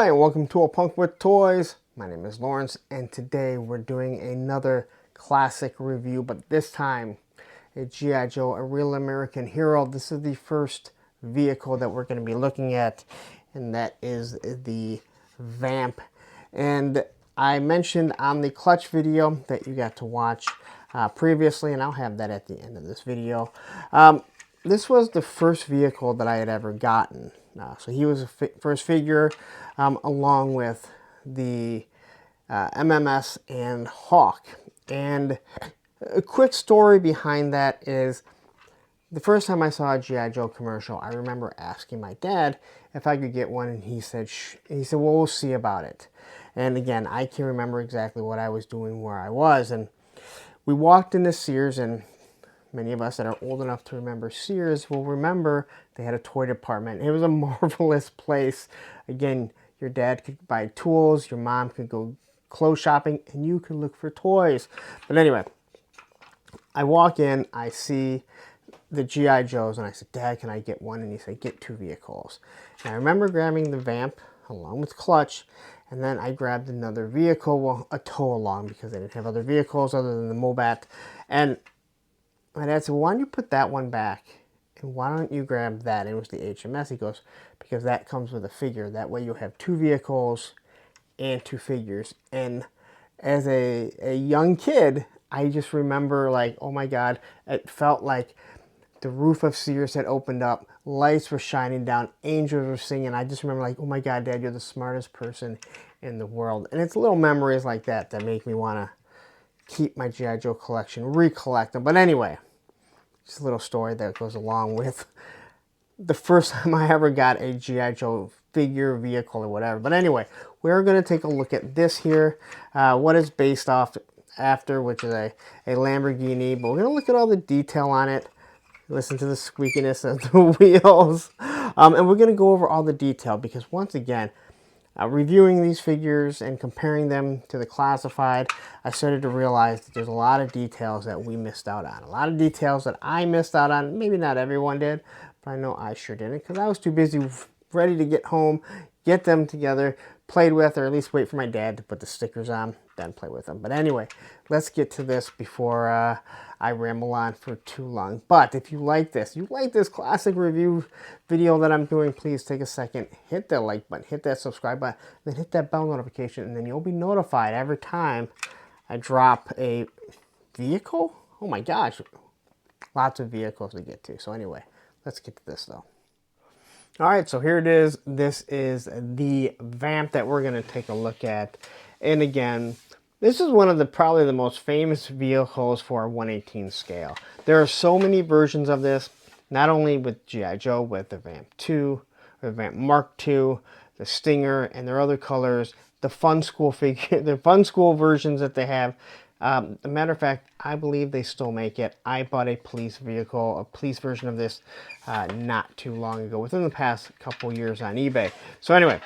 Hi, and welcome to A Punk with Toys. My name is Lawrence, and today we're doing another classic review, but this time a G.I. Joe, a real American hero. This is the first vehicle that we're going to be looking at, and that is the Vamp. And I mentioned on the Clutch video that you got to watch previously, and I'll have that at the end of this video. This was the first vehicle that I had ever gotten. So he was the first figure, along with the MMS and Hawk. And a quick story behind that is the first time I saw a G.I. Joe commercial, I remember asking my dad if I could get one, and he said, well, we'll see about it. And again, I can't remember exactly what I was doing, where I was. And we walked into Sears, and many of us that are old enough to remember Sears will remember they had a toy department. It was a marvelous place. Again, your dad could buy tools, your mom could go clothes shopping, and you could look for toys. But anyway, I walk in, I see the G.I. Joes, and I said, Dad, can I get one? And he said, get two vehicles. And I remember grabbing the Vamp along with Clutch, and then I grabbed another vehicle, well, a tow along, because they didn't have other vehicles other than the Mobat. And my dad said, well, why don't you put that one back? And why don't you grab that? And it was the HMS. He goes, because that comes with a figure. That way you'll have two vehicles and two figures. And as a young kid, I just remember, like, oh my God, it felt like the roof of Sears had opened up. Lights were shining down. Angels were singing. I just remember, like, oh my God, Dad, you're the smartest person in the world. And it's little memories like that that make me want to keep my G.I. Joe collection, recollect them. But anyway, just a little story that goes along with the first time I ever got a G.I. Joe figure, vehicle, or whatever. But anyway, we're going to take a look at this here, what it's based off after, which is a Lamborghini. But we're going to look at all the detail on it, listen to the squeakiness of the wheels, and we're going to go over all the detail, because once again, reviewing these figures and comparing them to the classified, I started to realize that there's a lot of details that we missed out on. A lot of details that I missed out on. Maybe not everyone did, but I know I sure didn't, because I was too busy ready to get home, get them together, played with, or at least wait for my dad to put the stickers on, then play with them. But anyway, let's get to this before I ramble on for too long. But if you like this classic review video that I'm doing, please take a second, hit that like button, hit that subscribe button, then hit that bell notification, and then you'll be notified every time I drop a vehicle. Oh my gosh, lots of vehicles to get to. So anyway, let's get to this though. All right, so here it is. This is the Vamp that we're going to take a look at. And again, this is one of the probably the most famous vehicles for a 1/18 scale. There are so many versions of this, not only with G.I. Joe, with the Vamp 2, or the Vamp Mark II, the Stinger, and their other colors, the Fun School figure, the Fun School versions that they have. As a matter of fact, I believe they still make it. I bought a police vehicle, a police version of this, not too long ago, within the past couple years on eBay. So anyway,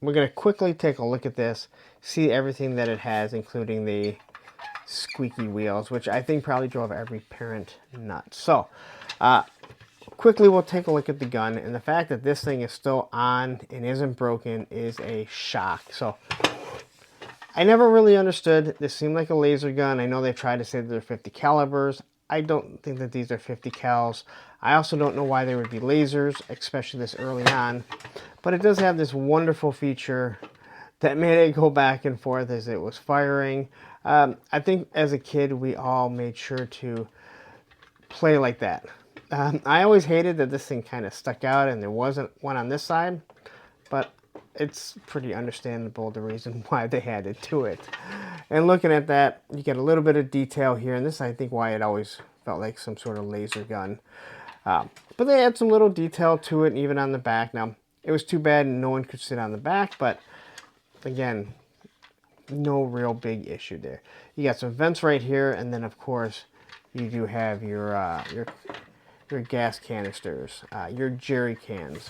we're going to quickly take a look at this, see everything that it has, including the squeaky wheels, which I think probably drove every parent nuts. So, quickly we'll take a look at the gun, and the fact that this thing is still on and isn't broken is a shock. So, I never really understood. This seemed like a laser gun. I know they tried to say that they're 50 calibers. I don't think that these are 50 cals. I also don't know why there would be lasers, especially this early on. But it does have this wonderful feature that made it go back and forth as it was firing. I think as a kid, we all made sure to play like that. I always hated that this thing kind of stuck out and there wasn't one on this side, but it's pretty understandable the reason why they had to do it. And looking at that, you get a little bit of detail here, and this is, I think, why it always felt like some sort of laser gun. But they had some little detail to it, even on the back. Now, it was too bad no one could sit on the back, but again, no real big issue there. You got some vents right here, and then of course you do have your gas canisters, your jerry cans.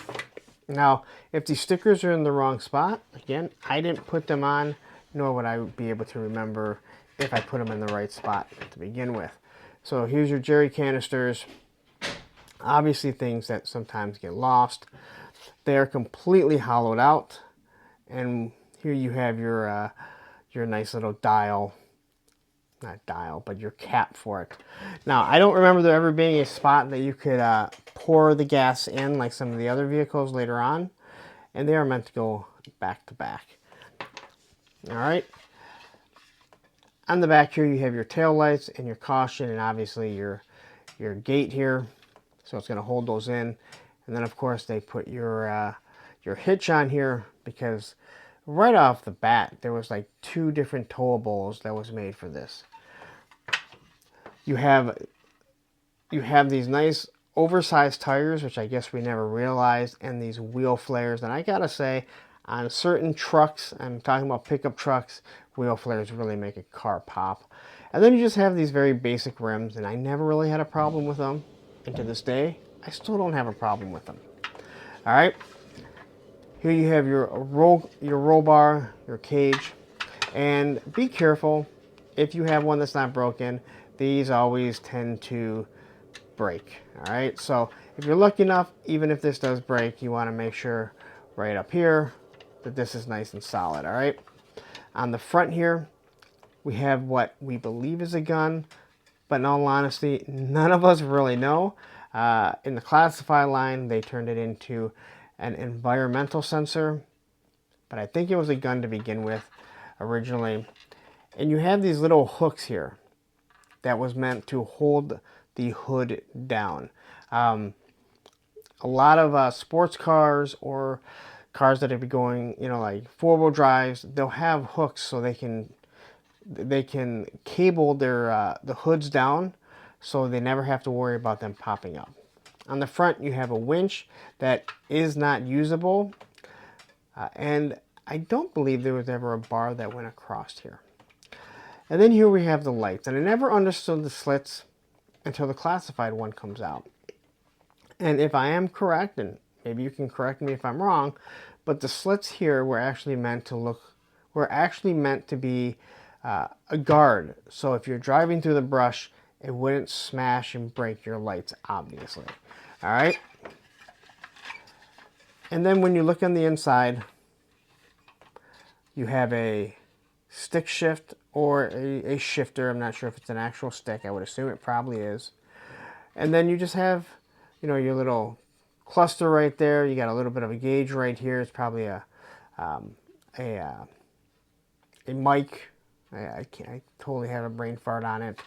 Now, if the stickers are in the wrong spot, again, I didn't put them on, nor would I be able to remember if I put them in the right spot to begin with. So here's your jerry canisters. Obviously things that sometimes get lost. They are completely hollowed out. And here you have your nice little dial. Not dial, but your cap for it. Now, I don't remember there ever being a spot that you could pour the gas in like some of the other vehicles later on. And they are meant to go back to back. All right. On the back here, you have your tail lights and your caution, and obviously your gate here. So it's going to hold those in. And then, of course, they put your hitch on here because right off the bat, there was like 2 different towables that was made for this. You have these nice oversized tires, which I guess we never realized, and these wheel flares. And I gotta say, on certain trucks, I'm talking about pickup trucks, wheel flares really make a car pop. And then you just have these very basic rims, and I never really had a problem with them. And to this day, I still don't have a problem with them. All right. Here you have your roll bar, your cage, and be careful if you have one that's not broken. These always tend to break. All right, so if you're lucky enough, even if this does break, you want to make sure right up here that this is nice and solid. All right, on the front here, we have what we believe is a gun, but in all honesty, none of us really know. In the classified line, they turned it into an environmental sensor, but I think it was a gun to begin with originally. And you have these little hooks here that was meant to hold the hood down. A lot of sports cars or cars that are going, like 4-wheel drives, they'll have hooks so they can cable their the hoods down, so they never have to worry about them popping up. On the front, you have a winch that is not usable, and I don't believe there was ever a bar that went across here. And then here we have the lights, and I never understood the slits until the classified one comes out. And if I am correct, and maybe you can correct me if I'm wrong, but the slits here were actually meant to be a guard. So if you're driving through the brush, it wouldn't smash and break your lights, obviously. All right. And then when you look on the inside, you have a stick shift or a shifter. I'm not sure if it's an actual stick. I would assume it probably is. And then you just have, your little cluster right there. You got a little bit of a gauge right here. It's probably a mic. I totally have a brain fart on it.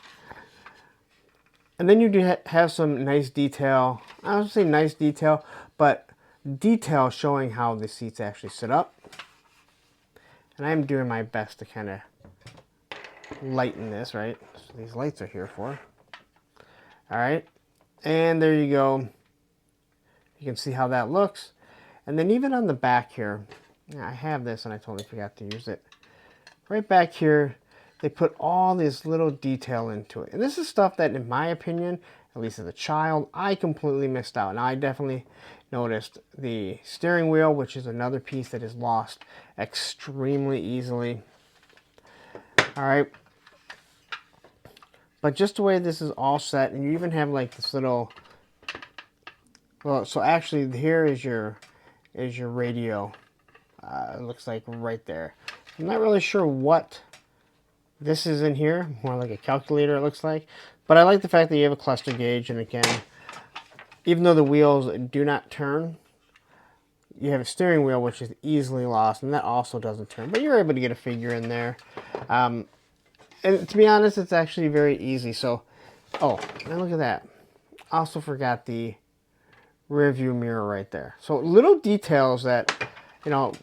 And then you do have some nice detail. I don't say nice detail, but detail showing how the seats actually sit up. And I'm doing my best to kind of lighten this, right? So these lights are here for. All right. And there you go. You can see how that looks. And then even on the back here, I have this and I totally forgot to use it. Right back here, they put all this little detail into it. And this is stuff that, in my opinion, at least as a child, I completely missed out. Now, I definitely noticed the steering wheel, which is another piece that is lost extremely easily. All right. But just the way this is all set, and you even have like this little, well, so actually here is your radio. It looks like right there. I'm not really sure what this is in here, more like a calculator it looks like. But I like the fact that you have a cluster gauge, and again, even though the wheels do not turn, you have a steering wheel which is easily lost, and that also doesn't turn. But you're able to get a figure in there. And to be honest, it's actually very easy. So, oh, and look at that. Also forgot the rear view mirror right there. So little details that,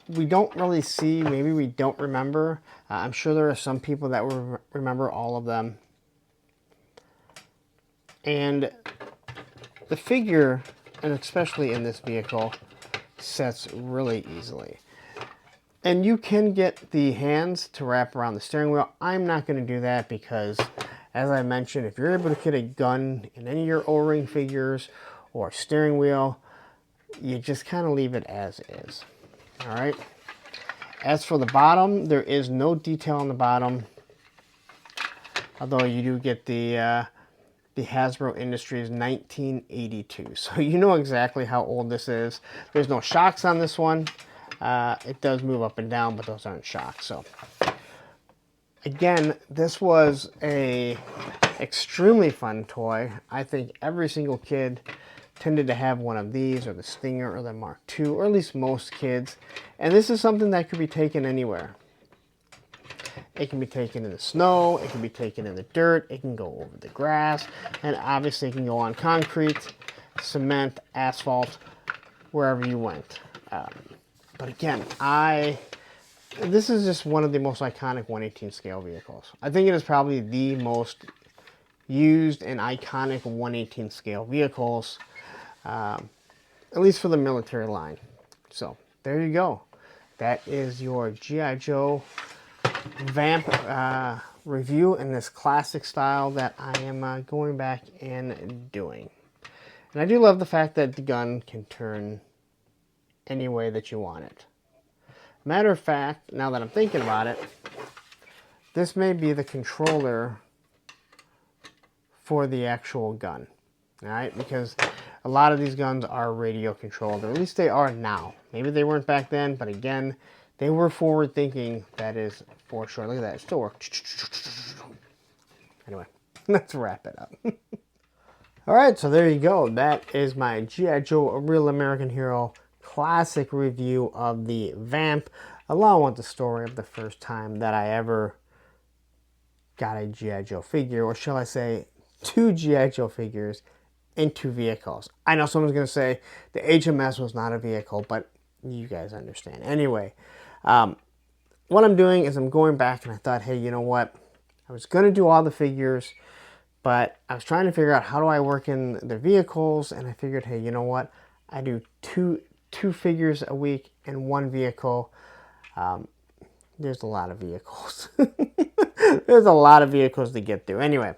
we don't really see. Maybe we don't remember. I'm sure there are some people that will remember all of them. And the figure, and especially in this vehicle, sets really easily. And you can get the hands to wrap around the steering wheel. I'm not going to do that because, as I mentioned, if you're able to get a gun in any of your O-ring figures or steering wheel, you just kind of leave it as is. All right. As for the bottom, there is no detail on the bottom, although you do get the Hasbro Industries 1982. So you know exactly how old this is. There's no shocks on this one. It does move up and down, but those aren't shocks. So again, this was a extremely fun toy. I think every single kid tended to have one of these, or the Stinger, or the Mark II, or at least most kids. And this is something that could be taken anywhere. It can be taken in the snow, it can be taken in the dirt, it can go over the grass, and obviously it can go on concrete, cement, asphalt, wherever you went. But again, this is just one of the most iconic 1/18 scale vehicles. I think it is probably the most used and iconic 1/18 scale vehicles, at least for the military line. So there you go. That is your G.I. Joe Vamp review in this classic style that I am going back and doing. And I do love the fact that the gun can turn any way that you want it. Matter of fact, now that I'm thinking about it, this may be the controller for the actual gun. Alright, because a lot of these guns are radio controlled, or at least they are now. Maybe they weren't back then, but again, they were forward thinking, that is for sure. Look at that, it still works. Anyway, let's wrap it up. Alright, so there you go. That is my G.I. Joe, A Real American Hero classic review of the Vamp, along with the story of the first time that I ever got a G.I. Joe figure, or shall I say, 2 G.I. Joe figures and 2 vehicles. I know someone's going to say the HMS was not a vehicle, but you guys understand. Anyway, what I'm doing is I'm going back and I thought, hey, you know what? I was going to do all the figures, but I was trying to figure out how do I work in the vehicles, and I figured, hey, you know what? I do two figures a week and 1 vehicle. There's a lot of vehicles. There's a lot of vehicles to get through. Anyway,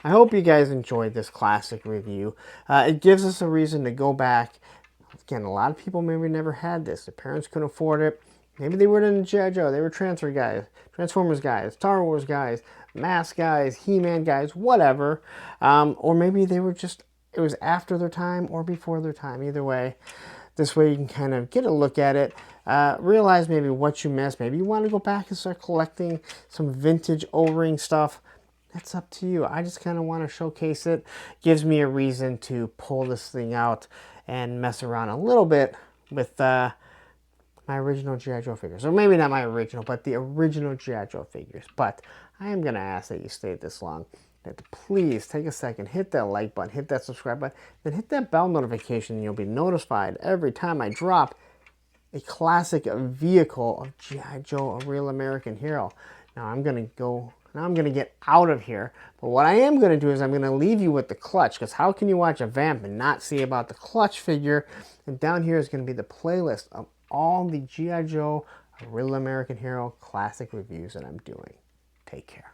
I hope you guys enjoyed this classic review. It gives us a reason to go back. Again, a lot of people maybe never had this. Their parents couldn't afford it. Maybe they weren't into G.I. Joe. They were Transformers guys, Star Wars guys, Mask guys, He-Man guys, whatever. Or maybe they were just, it was after their time or before their time. Either way, this way you can kind of get a look at it, realize maybe what you missed. Maybe you want to go back and start collecting some vintage O-ring stuff. That's up to you. I just kind of want to showcase it. Gives me a reason to pull this thing out and mess around a little bit with my original G.I. Joe figures. Or maybe not my original, but the original G.I. Joe figures. But I am going to ask that you stayed this long, that please take a second, hit that like button, hit that subscribe button, then hit that bell notification, and you'll be notified every time I drop a classic vehicle of G.I. Joe, A Real American Hero. Now I'm going to get out of here. But what I am going to do is I'm going to leave you with the clutch, because how can you watch a Vamp and not see about the clutch figure? And down here is going to be the playlist of all the G.I. Joe, A Real American Hero classic reviews that I'm doing. Take care.